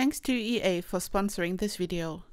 Thanks to EA for sponsoring this video.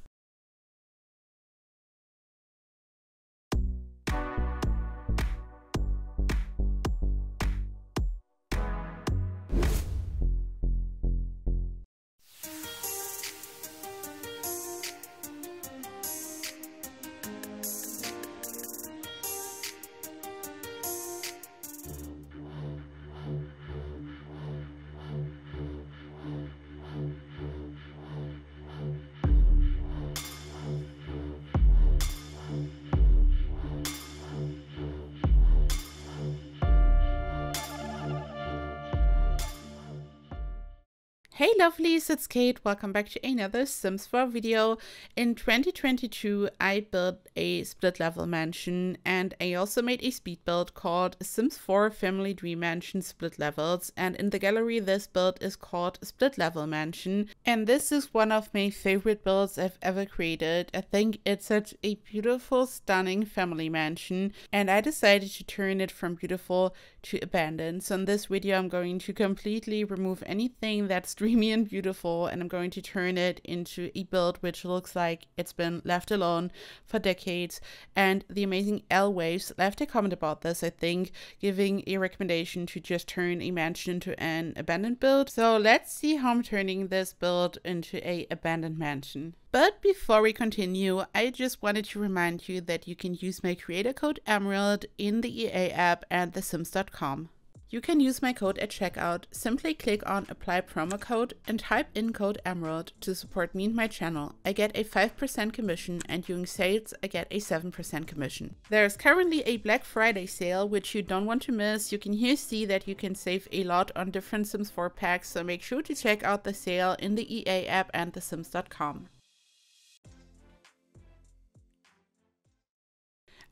Hey lovelies, it's Kate. Welcome back to another Sims 4 video. In 2022, I built a split level mansion, and I also made a speed build called Sims 4 Family Dream Mansion Split Levels. And in the gallery, this build is called Split Level Mansion. And this is one of my favorite builds I've ever created. I think it's such a beautiful, stunning family mansion. And I decided to turn it from beautiful to abandoned. So in this video, I'm going to completely remove anything that's dreamy and beautiful, and I'm going to turn it into a build which looks like it's been left alone for decades. And the amazing L Waves left a comment about this, I think, giving a recommendation to just turn a mansion into an abandoned build. So let's see how I'm turning this build into a abandoned mansion. But before we continue, I just wanted to remind you that you can use my creator code Emerald in the EA app and thesims.com. You can use my code at checkout. Simply click on apply promo code and type in code Emerald to support me and my channel. I get a 5% commission, and during sales I get a 7% commission. There is currently a Black Friday sale which you don't want to miss. You can here see that you can save a lot on different Sims 4 packs, so make sure to check out the sale in the EA app and thesims.com.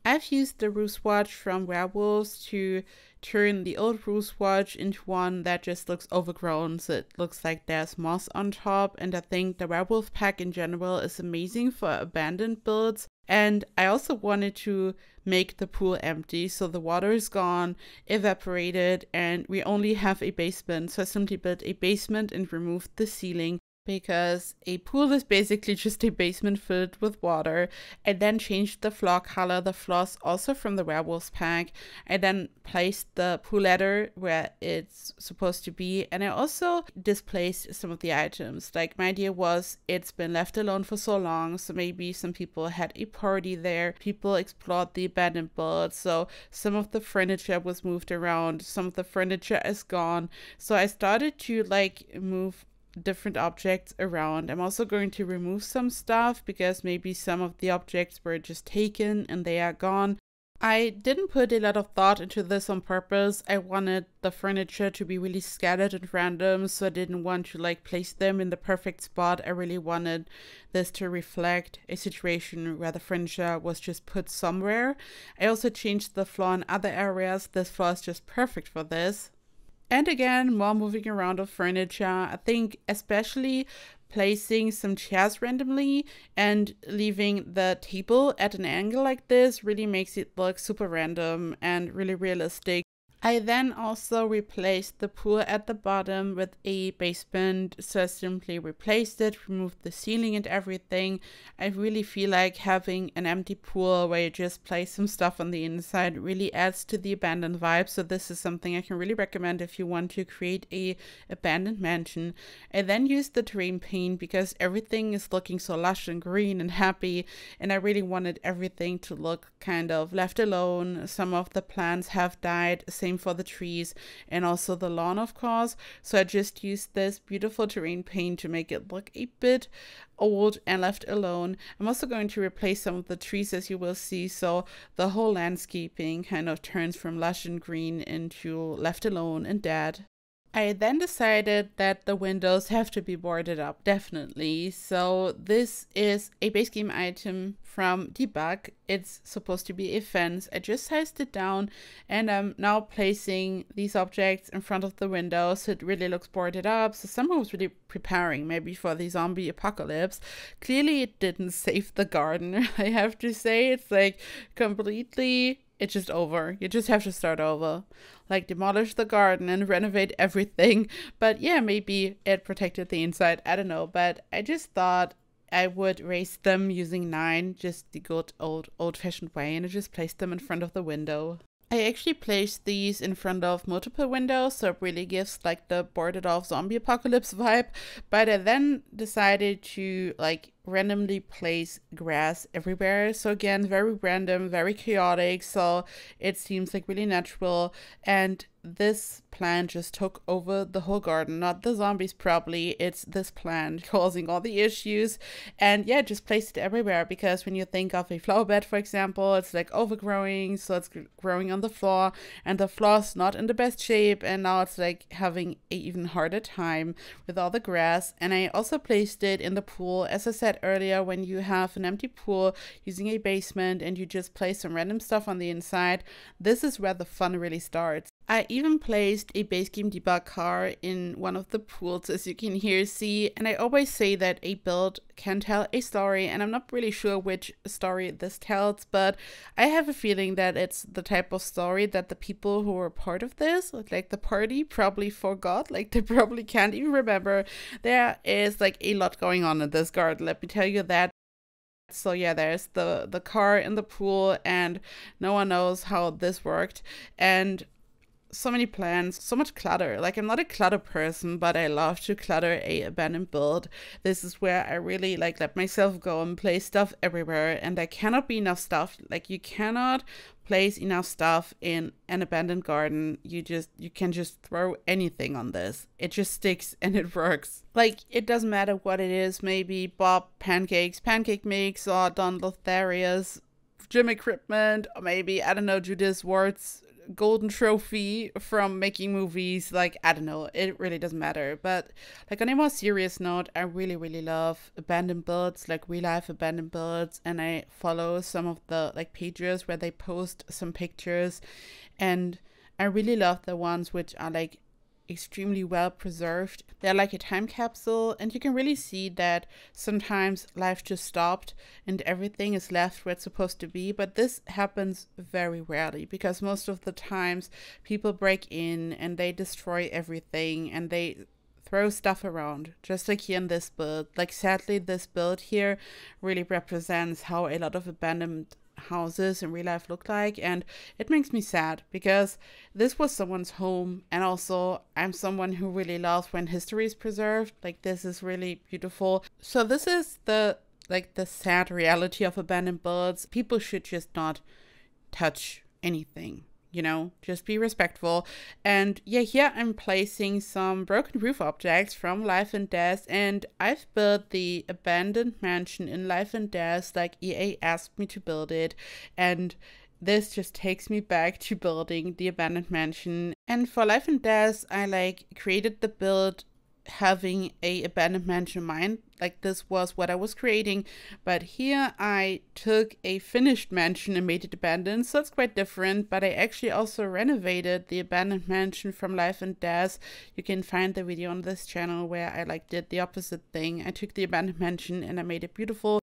I've used the roof swatch from Werewolves to turn the old roof swatch into one that just looks overgrown, so it looks like there's moss on top. And I think the Werewolf pack in general is amazing for abandoned builds. And I also wanted to make the pool empty, so the water is gone, evaporated, and we only have a basement. So I simply built a basement and removed the ceiling, because a pool is basically just a basement filled with water. I then changed the floor color, the floors also from the Werewolves pack. I then placed the pool ladder where it's supposed to be, and I also displaced some of the items. Like, my idea was, it's been left alone for so long, so maybe some people had a party there, people explored the abandoned build, so some of the furniture was moved around, some of the furniture is gone. So I started to move different objects around. I'm also going to remove some stuff because maybe some of the objects were just taken and they are gone. I didn't put a lot of thought into this on purpose. I wanted the furniture to be really scattered and random, so I didn't want to place them in the perfect spot. I really wanted this to reflect a situation where the furniture was just put somewhere. I also changed the floor in other areas. This floor is just perfect for this. And again, more moving around of furniture. I think especially placing some chairs randomly and leaving the table at an angle like this really makes it look super random and really realistic. I then also replaced the pool at the bottom with a basement, so I simply replaced it, removed the ceiling and everything. I really feel like having an empty pool where you just place some stuff on the inside really adds to the abandoned vibe, so this is something I can really recommend if you want to create a abandoned mansion. I then used the terrain paint because everything is looking so lush and green and happy, and I really wanted everything to look kind of left alone. Some of the plants have died, same for the trees, and also the lawn, of course. So I just used this beautiful terrain paint to make it look a bit old and left alone. I'm also going to replace some of the trees, as you will see, so the whole landscaping kind of turns from lush and green into left alone and dead. I then decided that the windows have to be boarded up, definitely. So this is a base game item from Debug. It's supposed to be a fence. I just sized it down, and I'm now placing these objects in front of the window so it really looks boarded up. So someone was really preparing maybe for the zombie apocalypse. Clearly it didn't save the garden, I have to say. It's completely it's just over. You just have to start over. Like demolish the garden and renovate everything. But yeah, maybe it protected the inside. I don't know. But I just thought I would raise them using 9, just the good old-fashioned way, and I just placed them in front of the window. I actually placed these in front of multiple windows, so it really gives like the boarded off zombie apocalypse vibe. But I then decided to like randomly place grass everywhere. So again, very random, very chaotic. So it seems like really natural. And this plant just took over the whole garden. Not the zombies probably, it's this plant causing all the issues. And yeah, just placed it everywhere, because when you think of a flower bed, for example, it's like overgrowing, so it's growing on the floor, and the floor's not in the best shape, and now it's like having an even harder time with all the grass. And I also placed it in the pool. As I said earlier, when you have an empty pool using a basement and you just place some random stuff on the inside, this is where the fun really starts. I even placed a base game debug car in one of the pools, as you can here see, and I always say that a build can tell a story, and I'm not really sure which story this tells, but I have a feeling that it's the type of story that the people who were part of this, like the party, probably forgot. Like they probably can't even remember. There is like a lot going on in this garden, let me tell you that. So yeah, there's the car in the pool, and no one knows how this worked. And so many plants, so much clutter. Like I'm not a clutter person, but I love to clutter a abandoned build. This is where I really like let myself go and place stuff everywhere, and there cannot be enough stuff. Like you cannot place enough stuff in an abandoned garden. You can just throw anything on this. It just sticks and it works. Like it doesn't matter what it is, maybe Bob pancakes, pancake mix, or Don Lotharius gym equipment, or maybe, I don't know, Judith Ward's golden trophy from making movies. Like I don't know, it really doesn't matter. But like on a more serious note, I really love abandoned builds, like real life abandoned builds, and I follow some of the like pages where they post some pictures, and I really love the ones which are like extremely well preserved. They're like a time capsule, and you can really see that sometimes life just stopped and everything is left where it's supposed to be. But this happens very rarely, because most of the times people break in and they destroy everything and they throw stuff around, just like here in this build. Like sadly, this build here really represents how a lot of abandoned houses in real life look like, and it makes me sad, because this was someone's home, and also I'm someone who really loves when history is preserved. Like this is really beautiful. So this is the sad reality of abandoned builds. People should just not touch anything, you know, just be respectful. And yeah, here I'm placing some broken roof objects from Life and Death, and I've built the abandoned mansion in Life and Death like EA asked me to build it, and this just takes me back to building the abandoned mansion. And for Life and Death, I like created the build having a abandoned mansion in mind. Like this was what I was creating, but here I took a finished mansion and made it abandoned, so it's quite different. But I actually also renovated the abandoned mansion from Life and Death. You can find the video on this channel where I like did the opposite thing. I took the abandoned mansion and I made it beautiful.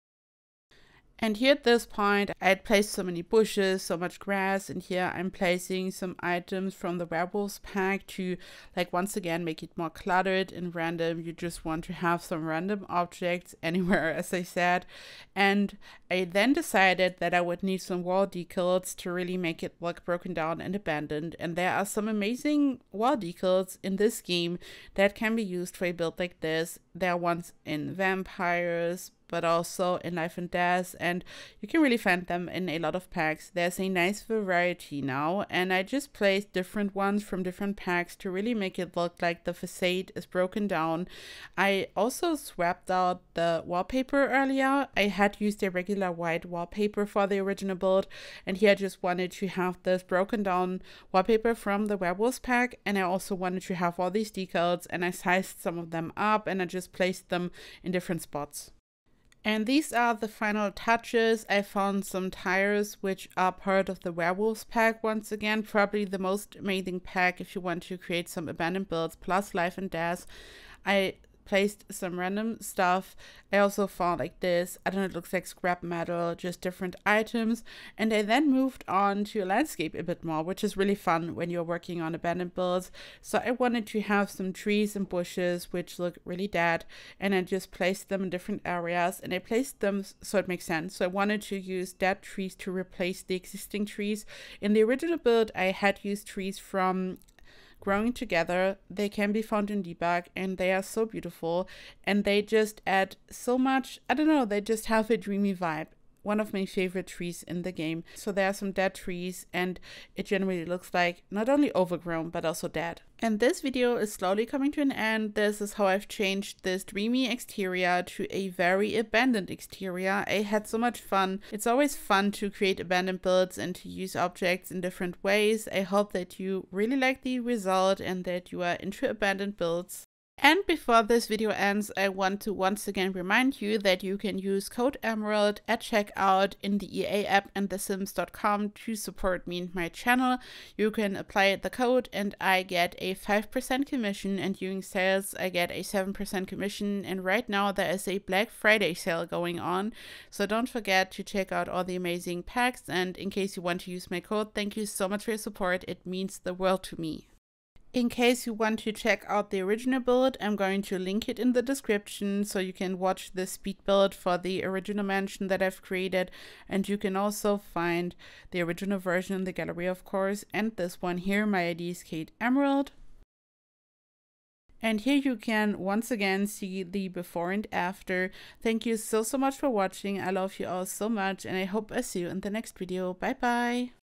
And here at this point, I had placed so many bushes, so much grass, and here I'm placing some items from the werewolves pack to, like, once again, make it more cluttered and random. You just want to have some random objects anywhere, as I said. And I then decided that I would need some wall decals to really make it look broken down and abandoned. And there are some amazing wall decals in this game that can be used for a build like this. There are ones in vampires, but also in Life and Death, and you can really find them in a lot of packs. There's a nice variety now, and I just placed different ones from different packs to really make it look like the facade is broken down. I also swapped out the wallpaper earlier. I had used a regular white wallpaper for the original build, and here I just wanted to have this broken down wallpaper from the werewolves pack, and I also wanted to have all these decals, and I sized some of them up and I just placed them in different spots. And these are the final touches. I found some tires which are part of the werewolves pack. Once again, probably the most amazing pack if you want to create some abandoned builds plus Life and Death. I placed some random stuff. I also found like this, I don't know, it looks like scrap metal, just different items. And I then moved on to landscape a bit more, which is really fun when you're working on abandoned builds. So I wanted to have some trees and bushes which look really dead, and I just placed them in different areas, and I placed them so it makes sense. So I wanted to use dead trees to replace the existing trees. In the original build, I had used trees from Growing Together. They can be found in debug, and they are so beautiful, and they just add so much, I don't know, they just have a dreamy vibe. One of my favorite trees in the game. So there are some dead trees, and it generally looks like not only overgrown but also dead. And this video is slowly coming to an end. This is how I've changed this dreamy exterior to a very abandoned exterior. I had so much fun. It's always fun to create abandoned builds and to use objects in different ways. I hope that you really like the result and that you are into abandoned builds. And before this video ends, I want to once again remind you that you can use code EMERALD at checkout in the EA app and thesims.com to support me and my channel. You can apply the code and I get a 5% commission, and during sales I get a 7% commission, and right now there is a Black Friday sale going on, so don't forget to check out all the amazing packs. And in case you want to use my code, thank you so much for your support, it means the world to me. In case you want to check out the original build, I'm going to link it in the description so you can watch the speed build for the original mansion that I've created, and you can also find the original version in the gallery, of course, and this one here. My ID is Kate Emerald. And here you can once again see the before and after. Thank you so much for watching. I love you all so much, and I hope I see you in the next video. Bye bye!